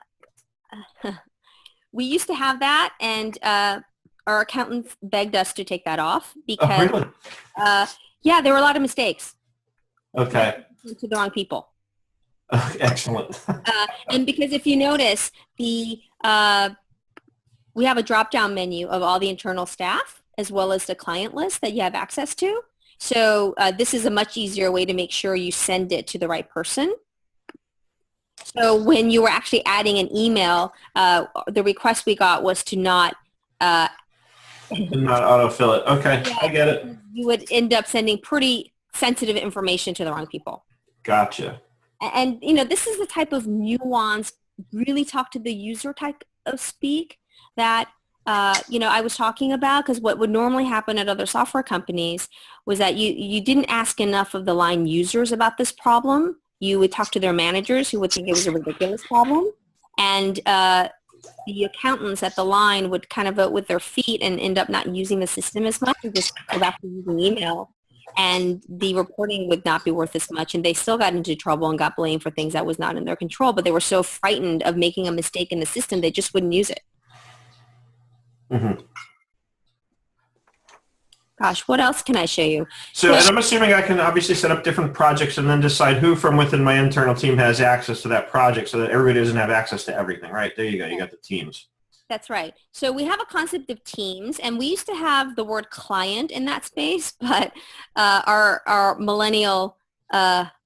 We used to have that, and our accountants begged us to take that off because, really? There were a lot of mistakes. Okay. To the wrong people. Excellent. And because if you notice, we have a drop-down menu of all the internal staff as well as the client list that you have access to. So this is a much easier way to make sure you send it to the right person. So when you were actually adding an email, the request we got was to not not autofill it. Okay, I get it. You would end up sending pretty sensitive information to the wrong people. Gotcha. And, this is the type of nuanced, really talk to the user type of speak that, I was talking about, because what would normally happen at other software companies was that you didn't ask enough of the line users about this problem. You would talk to their managers who would think it was a ridiculous problem. And the accountants at the line would kind of vote with their feet and end up not using the system as much and just go back to using email. And the reporting would not be worth as much, and they still got into trouble and got blamed for things that was not in their control, but they were so frightened of making a mistake in the system, they just wouldn't use it. Mm-hmm. Gosh, what else can I show you? So, and I'm assuming I can obviously set up different projects and then decide who from within my internal team has access to that project so that everybody doesn't have access to everything, right? There you go. You got the teams. That's right. So we have a concept of teams, and we used to have the word client in that space, but our millennial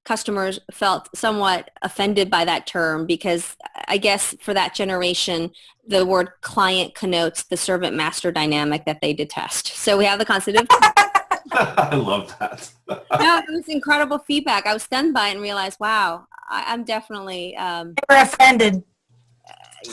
customers felt somewhat offended by that term because I guess for that generation, the word client connotes the servant-master dynamic that they detest. So we have the concept of I love that. No, it was incredible feedback. I was stunned by it and realized, wow, I'm definitely... We're offended.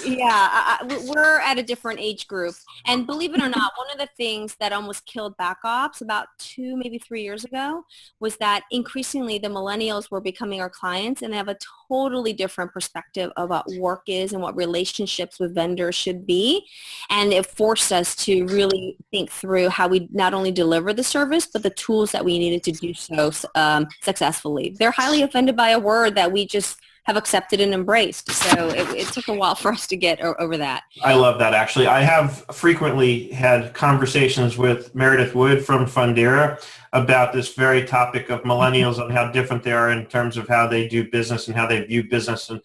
We're at a different age group. And believe it or not, one of the things that almost killed back ops about 2, maybe 3 years ago was that increasingly the millennials were becoming our clients, and they have a totally different perspective of what work is and what relationships with vendors should be. And it forced us to really think through how we not only deliver the service, but the tools that we needed to do so successfully. They're highly offended by a word that we just have accepted and embraced. So it took a while for us to get over that. I love that, actually. I have frequently had conversations with Meredith Wood from Fundera about this very topic of millennials and how different they are in terms of how they do business and how they view business. And,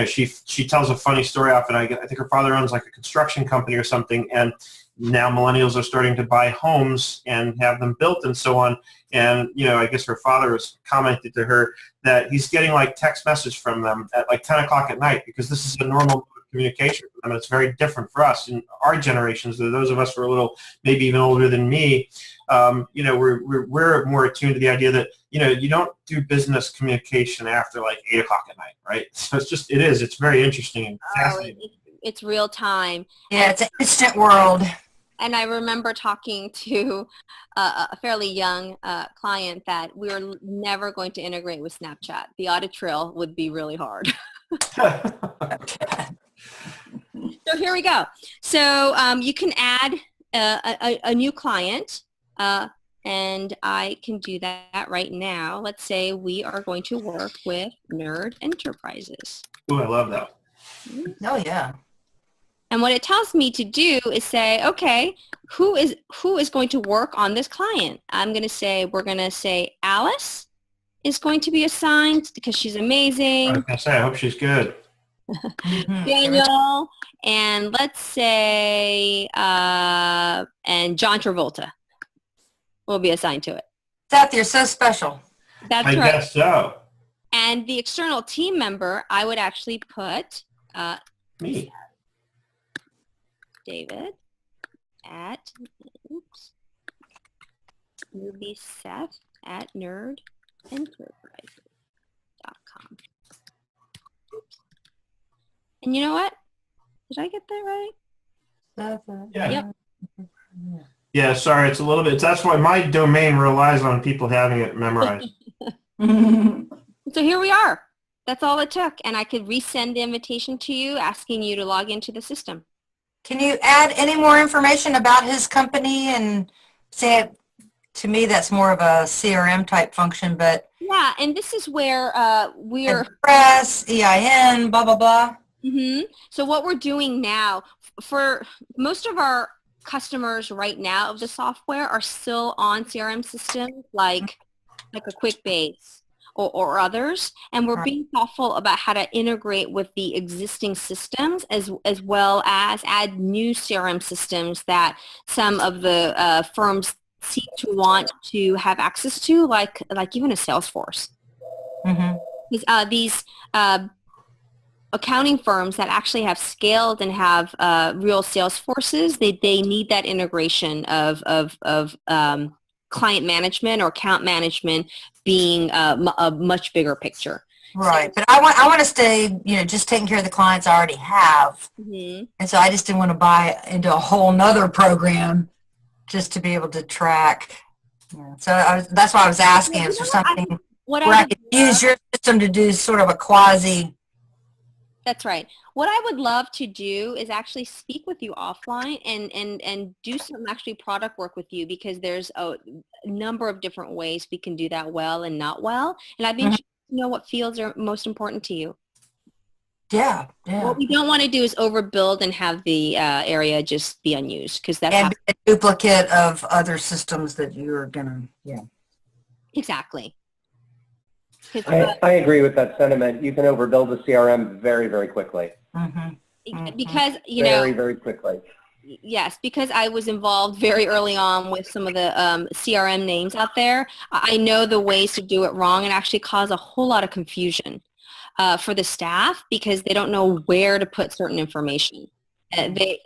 she tells a funny story often. I think her father owns like a construction company or something, and now millennials are starting to buy homes and have them built and so on. And, I guess her father has commented to her that he's getting like text message from them at like 10 o'clock at night because this is a normal mode of communication for them. It's very different for us in our generations. Those of us who are a little, maybe even older than me, we're more attuned to the idea that, you don't do business communication after like 8 o'clock at night, right? So it's very interesting and fascinating. It's real time. Yeah, it's an instant world. And I remember talking to a fairly young client that we were never going to integrate with Snapchat. The audit trail would be really hard. So here we go. So you can add a new client, and I can do that right now. Let's say we are going to work with Nerd Enterprises. Oh, I love that. Oh, yeah. And what it tells me to do is say, okay, who is going to work on this client? We're going to say Alice is going to be assigned because she's I amazing. was gonna say, I hope she's good. Daniel, and let's say, and John Travolta will be assigned to it. Seth, you're so special. That's I right. guess so. And the external team member, I would actually put Me. David at, oops, newbie Seth at nerdenterprises.com. And you know what? Did I get that right? Yeah. Yep. Yeah, sorry, it's a little bit. That's why my domain relies on people having it memorized. So here we are. That's all it took. And I could resend the invitation to you asking you to log into the system. Can you add any more information about his company and say it? To me, that's more of a CRM type function, but Yeah, and this is where we're... press, EIN, blah, blah, blah. So what we're doing now, for most of our customers right now of the software are still on CRM systems like a QuickBase or others, and we're being thoughtful about how to integrate with the existing systems as well as add new CRM systems that some of the firms seem to want to have access to, like even a Salesforce. Because these accounting firms that actually have scaled and have real sales forces, they need that integration of client management or account management being a much bigger picture. Right, but I want to stay, just taking care of the clients I already have, and so I just didn't want to buy into a whole nother program just to be able to track. So that's why I was asking, is there something where I could use your system to do sort of a quasi? That's right. What I would love to do is actually speak with you offline and do some actually product work with you, because there's a number of different ways we can do that well and not well. And I'd be interested to know what fields are most important to you. Yeah. What we don't want to do is overbuild and have the area just be unused, because that's and be a duplicate of other systems that you're gonna, Exactly. I agree with that sentiment. You can overbuild a CRM very, very quickly. Because, very, very quickly. Yes, because I was involved very early on with some of the CRM names out there. I know the ways to do it wrong and actually cause a whole lot of confusion for the staff, because they don't know where to put certain information.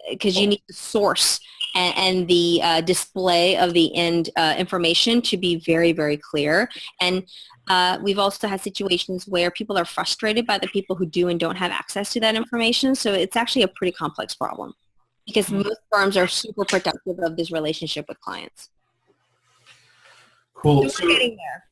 Because you need the source and the display of the end information to be very, very clear. And we've also had situations where people are frustrated by the people who do and don't have access to that information. So it's actually a pretty complex problem, because most firms are super protective of this relationship with clients. Cool. So we're getting there.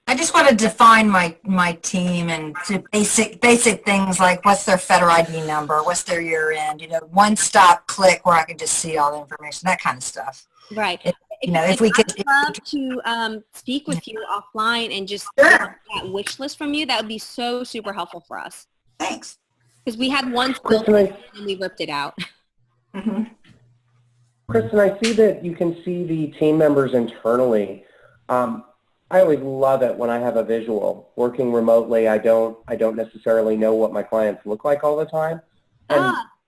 I just want to define my team and do basic things like what's their federal ID number, what's their year end, one-stop click where I can just see all the information, that kind of stuff. Right. If we could love to speak with you offline and just get that wish list from you, that would be so super helpful for us. Thanks. Because we had one built and we ripped it out. Kristen, I see that you can see the team members internally. I always love it when I have a visual. Working remotely, I don't necessarily know what my clients look like all the time.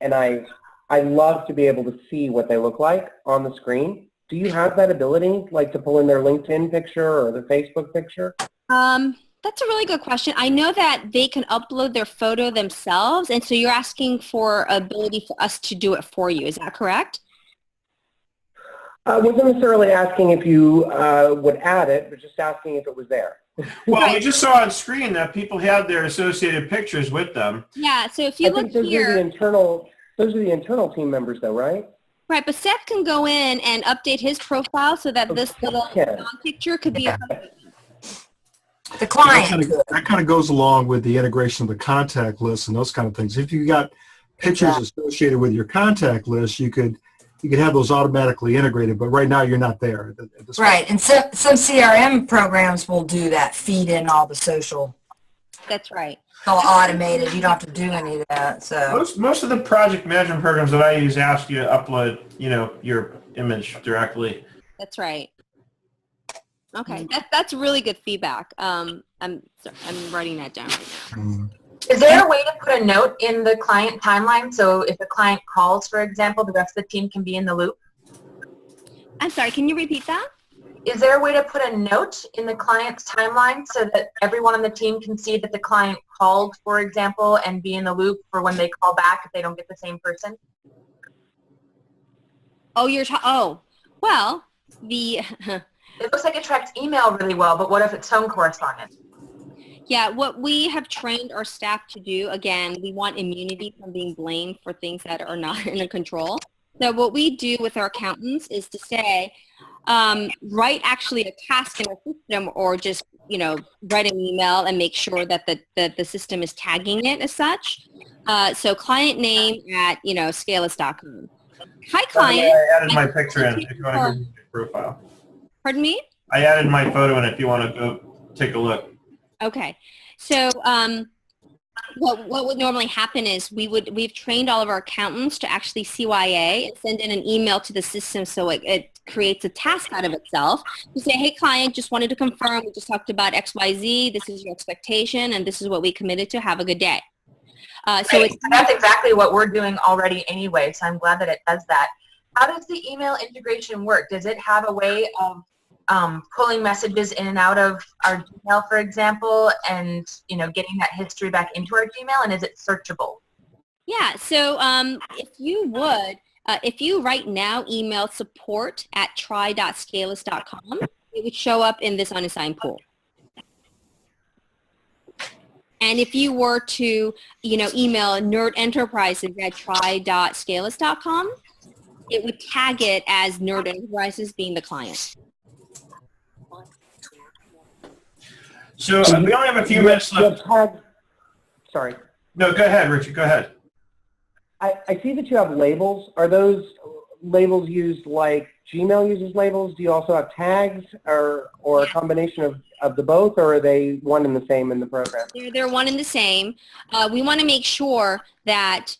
And I love to be able to see what they look like on the screen. Do you have that ability, like to pull in their LinkedIn picture or their Facebook picture? That's a really good question. I know that they can upload their photo themselves, and so you're asking for ability for us to do it for you. Is that correct? I wasn't necessarily asking if you would add it, but just asking if it was there. Well, we just saw on screen that people had their associated pictures with them. Yeah, so if you look here. Those are the internal team members though, right? Right, but Seth can go in and update his profile so that this little picture could be the client. That kind of goes along with the integration of the contact list and those kind of things. If you got pictures associated with your contact list, you could have those automatically integrated, but right now you're not there. Right, and some CRM programs will do that, feed in all the social. That's right. It's all automated. You don't have to do any of that. So most of the project management programs that I use ask you to upload, your image directly. That's right. Okay, that's really good feedback. I'm writing that down right now. Is there a way to put a note in the client timeline so if a client calls, for example, the rest of the team can be in the loop? I'm sorry, can you repeat that? Is there a way to put a note in the client's timeline so that everyone on the team can see that the client called, for example, and be in the loop for when they call back if they don't get the same person? Oh, well, the It looks like it tracks email really well, but what if it's phone correspondence? yeah, what we have trained our staff to do, again, we want immunity from being blamed for things that are not in our control. So what we do with our accountants is to say, write actually a task in our system, or just, write an email and make sure that the system is tagging it as such. So client name at, scalus.com. Hi, client. I added my picture in if you want to go to your profile. Pardon me? I added my photo in if you want to go take a look. Okay. So what would normally happen is we've trained all of our accountants to actually CYA and send in an email to the system so it creates a task out of itself to say, hey, client, just wanted to confirm, we just talked about XYZ, this is your expectation, and this is what we committed to. Have a good day. So that's exactly what we're doing already anyway, so I'm glad that it does that. How does the email integration work? Does it have a way of pulling messages in and out of our Gmail, for example, and getting that history back into our Gmail, and is it searchable? Yeah, so if you right now email support@try.scalus.com, it would show up in this unassigned pool. And if you were to, email nerdenterprises@try.scalus.com, it would tag it as Nerd Enterprises being the client. So we only have a few minutes left. Sorry. No, go ahead, Richard. Go ahead. I see that you have labels. Are those labels used like Gmail uses labels? Do you also have tags or a combination of the both, or are they one and the same in the program? They're one and the same. We want to make sure that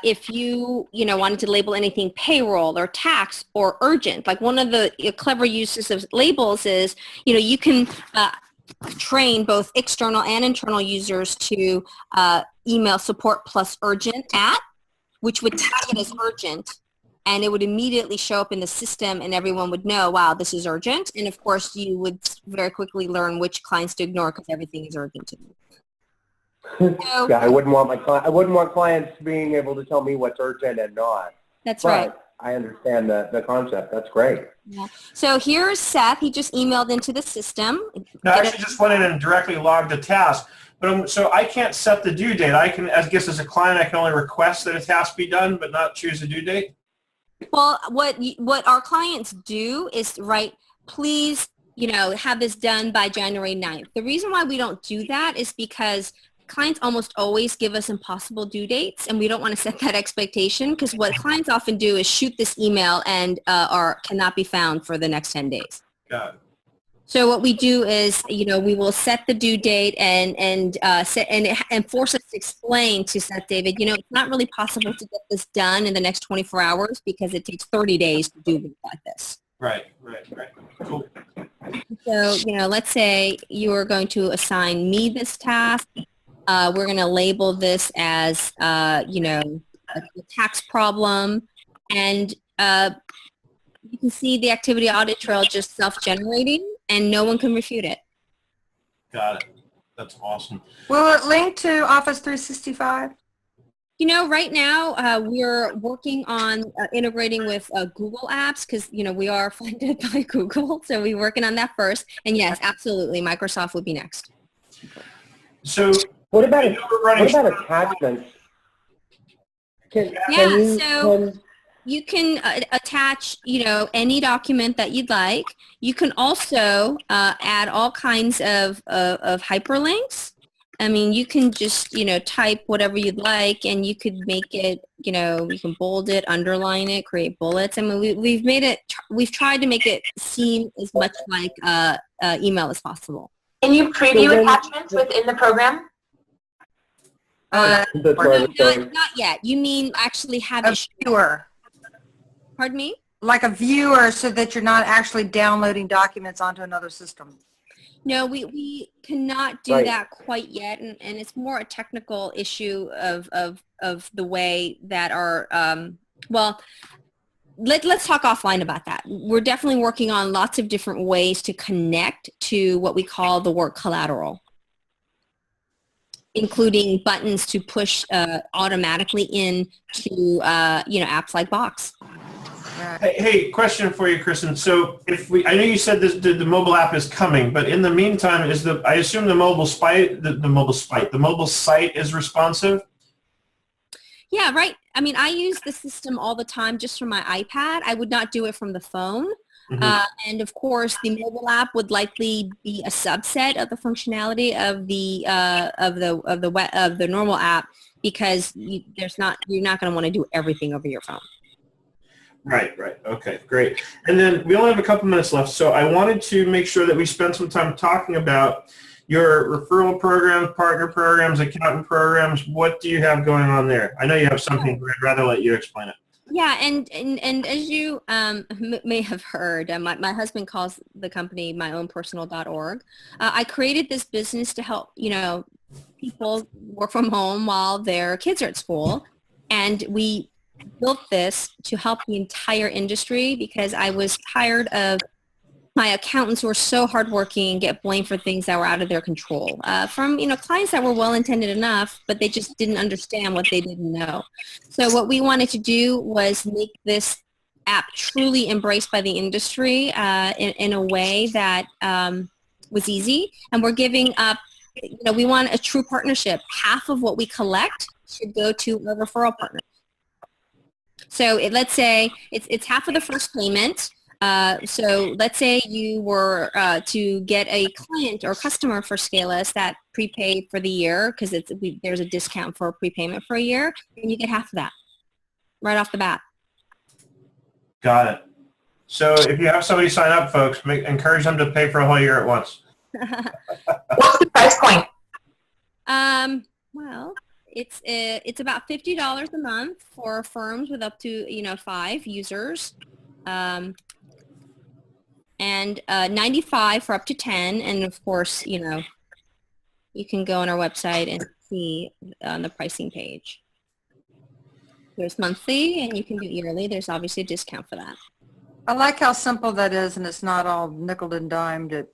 if you wanted to label anything payroll or tax or urgent, like one of the clever uses of labels is, you can train both external and internal users to email support plus urgent which would tag it as urgent, and it would immediately show up in the system and everyone would know, wow, this is urgent. And of course you would very quickly learn which clients to ignore because everything is urgent to me. So, yeah, I wouldn't want clients being able to tell me what's urgent and not. That's right. I understand the concept. That's great. Yeah. So here's Seth. He just emailed into the system. No, I actually just went in and directly logged the task. But so I can't set the due date. I guess as a client, I can only request that a task be done, but not choose a due date. Well, what our clients do is write, please, have this done by January 9th. The reason why we don't do that is because clients almost always give us impossible due dates, and we don't want to set that expectation, because what clients often do is shoot this email and cannot be found for the next 10 days. Got it. So what we do is, we will set the due date and force us to explain to Seth David, it's not really possible to get this done in the next 24 hours because it takes 30 days to do things like this. Right. Cool. So, let's say you are going to assign me this task. We're going to label this as, a tax problem, and you can see the activity audit trail just self-generating, and no one can refute it. Got it. That's awesome. Will it link to Office 365? Right now we're working on integrating with Google Apps because, we are funded by Google, so we're working on that first. And yes, absolutely, Microsoft would be next. So what about attachments? You can attach, any document that you'd like. You can also add all kinds of hyperlinks. I mean, you can just, type whatever you'd like, and you could make it, you can bold it, underline it, create bullets. I mean, we've tried to make it seem as much like email as possible. Can you preview attachments within the program? Not yet. You mean actually have it? Sure. Pardon me? like a viewer so that you're not actually downloading documents onto another system. No, we cannot do Right. that quite yet, and it's more a technical issue of the way that our let's talk offline about that. We're definitely working on lots of different ways to connect to what we call the work collateral, including buttons to push automatically into apps like Box. Hey, question for you, Kristen. So I know you said this, the mobile app is coming, but in the meantime, I assume the mobile site is responsive? Yeah, right. I mean, I use the system all the time just from my iPad. I would not do it from the phone. Mhm. And of course, the mobile app would likely be a subset of the functionality of the normal app, because you're not going to want to do everything over your phone. Right. Okay, great. And then we only have a couple minutes left, so I wanted to make sure that we spend some time talking about your referral programs, partner programs, accountant programs. What do you have going on there? I know you have something, but I'd rather let you explain it. Yeah, and as you may have heard, my husband calls the company myownpersonal.org. I created this business to help, people work from home while their kids are at school, and we built this to help the entire industry because I was tired of my accountants who are so hardworking and get blamed for things that were out of their control from clients that were well-intended enough, but they just didn't understand what they didn't know. So what we wanted to do was make this app truly embraced by the industry in a way that was easy, and we're giving up. We want a true partnership. Half of what we collect should go to a referral partner. So let's say it's half of the first payment. So let's say you were to get a client or customer for Scalus that prepaid for the year, because there's a discount for a prepayment for a year, and you get half of that right off the bat. Got it. So if you have somebody sign up, folks, encourage them to pay for a whole year at once. What's the price point? Well, it's about $50 a month for firms with up to 5 users. And 95 for up to 10, and of course, you can go on our website and see on the pricing page. There's monthly, and you can do yearly. There's obviously a discount for that. I like how simple that is, and it's not all nickel and dimed.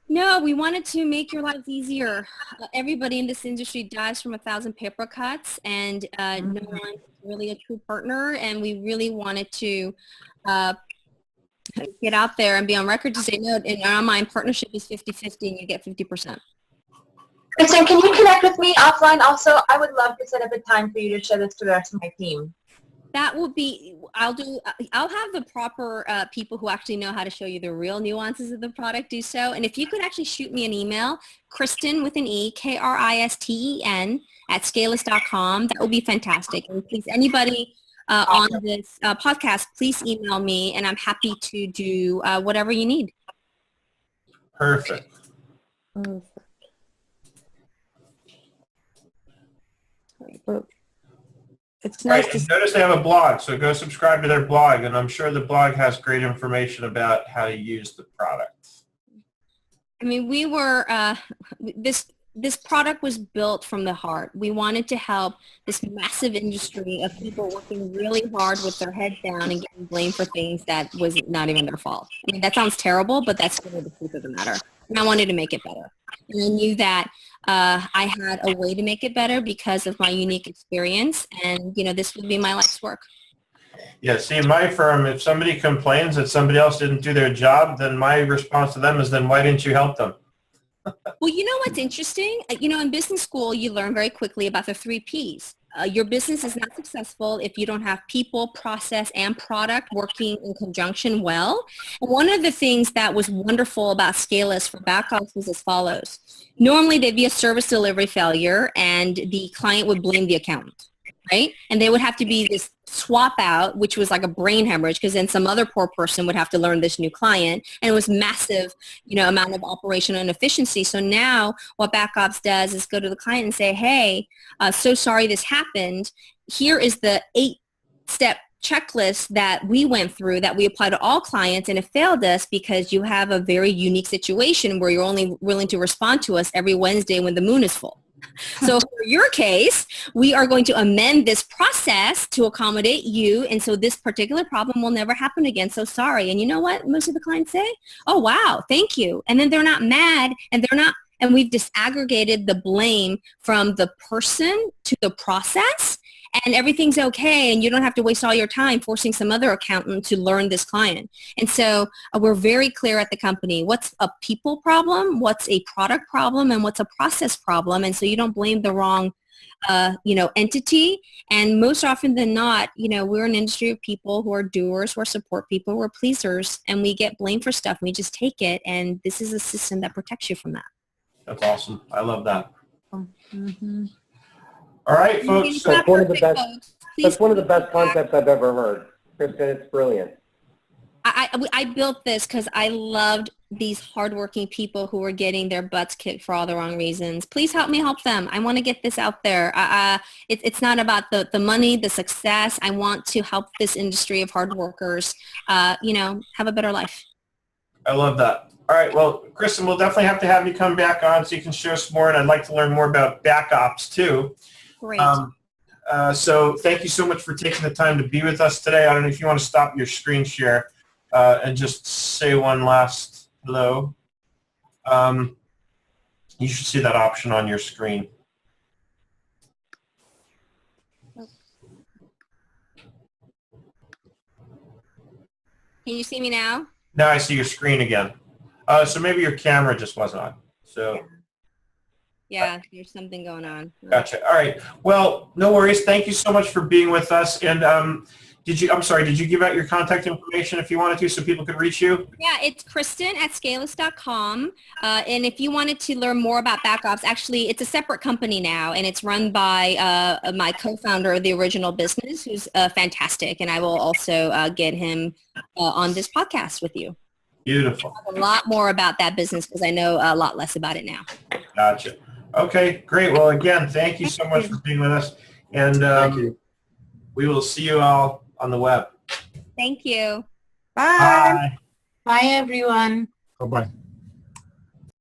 No, we wanted to make your lives easier. Everybody in this industry dies from 1,000 paper cuts, and no one is really a true partner, and we really wanted to get out there and be on record to say, no, in our mind, partnership is 50-50 and you get 50%. Kristen, can you connect with me offline also? I would love to set up a time for you to show this to the rest of my team. That will be, I'll have the proper people who actually know how to show you the real nuances of the product do so. And if you could actually shoot me an email, Kristen with an E, Kristen @scalus.com, that would be fantastic. And please, anybody on this podcast, please email me, and I'm happy to do whatever you need. Perfect. It's nice Right, to and notice they have a blog, so go subscribe to their blog, and I'm sure the blog has great information about how to use the product. I mean, we were, this product was built from the heart. We wanted to help this massive industry of people working really hard with their heads down and getting blamed for things that was not even their fault. I mean, that sounds terrible, but that's really the truth of the matter. And I wanted to make it better. And I knew that I had a way to make it better because of my unique experience, and this would be my life's work. Yeah, see, in my firm, if somebody complains that somebody else didn't do their job, then my response to them is, then why didn't you help them? Well, you know what's interesting? In business school, you learn very quickly about the 3 Ps. Your business is not successful if you don't have people, process, and product working in conjunction well. And one of the things that was wonderful about Scalus for back office was as follows. Normally, there'd be a service delivery failure, and the client would blame the accountant, right? And they would have to be this swap out, which was like a brain hemorrhage, because then some other poor person would have to learn this new client, and it was massive, amount of operational inefficiency. So now what back ops does is go to the client and say, hey, so sorry this happened. Here is the 8-step checklist that we went through that we apply to all clients, and it failed us because you have a very unique situation where you're only willing to respond to us every Wednesday when the moon is full. So for your case, we are going to amend this process to accommodate you. And so this particular problem will never happen again. So sorry. And you know what most of the clients say? Oh, wow, thank you. And then they're not mad, and and we've disaggregated the blame from the person to the process, and everything's okay, and you don't have to waste all your time forcing some other accountant to learn this client. And so we're very clear at the company what's a people problem, what's a product problem, and what's a process problem. And so you don't blame the wrong entity. And most often than not, we're an industry of people who are doers, who are support people, who are pleasers, and we get blamed for stuff. We just take it, and this is a system that protects you from that. That's awesome. I love that. Mm-hmm. All right, folks. That's one of the best concepts I've ever heard. Kristen, it's brilliant. I built this because I loved these hardworking people who were getting their butts kicked for all the wrong reasons. Please help me help them. I want to get this out there. It's not about the money, the success. I want to help this industry of hard workers, have a better life. I love that. All right, well, Kristen, we'll definitely have to have you come back on so you can show us more, and I'd like to learn more about back ops too. Great. So thank you so much for taking the time to be with us today. I don't know if you want to stop your screen share and just say one last hello. You should see that option on your screen. Can you see me now? Now I see your screen again. So maybe your camera just wasn't on. So. Yeah, there's something going on. Gotcha. All right. Well, no worries. Thank you so much for being with us. And did you give out your contact information if you wanted to so people could reach you? Yeah, it's Kristen at Scalus.com. And if you wanted to learn more about BackOps, actually, it's a separate company now, and it's run by my co-founder of the original business, who's fantastic. And I will also get him on this podcast with you. Beautiful. A lot more about that business because I know a lot less about it now. Gotcha. Okay, great. Well, again, thank you so much for being with us. And we will see you all on the web. Thank you. Bye. Bye, everyone. Bye-bye.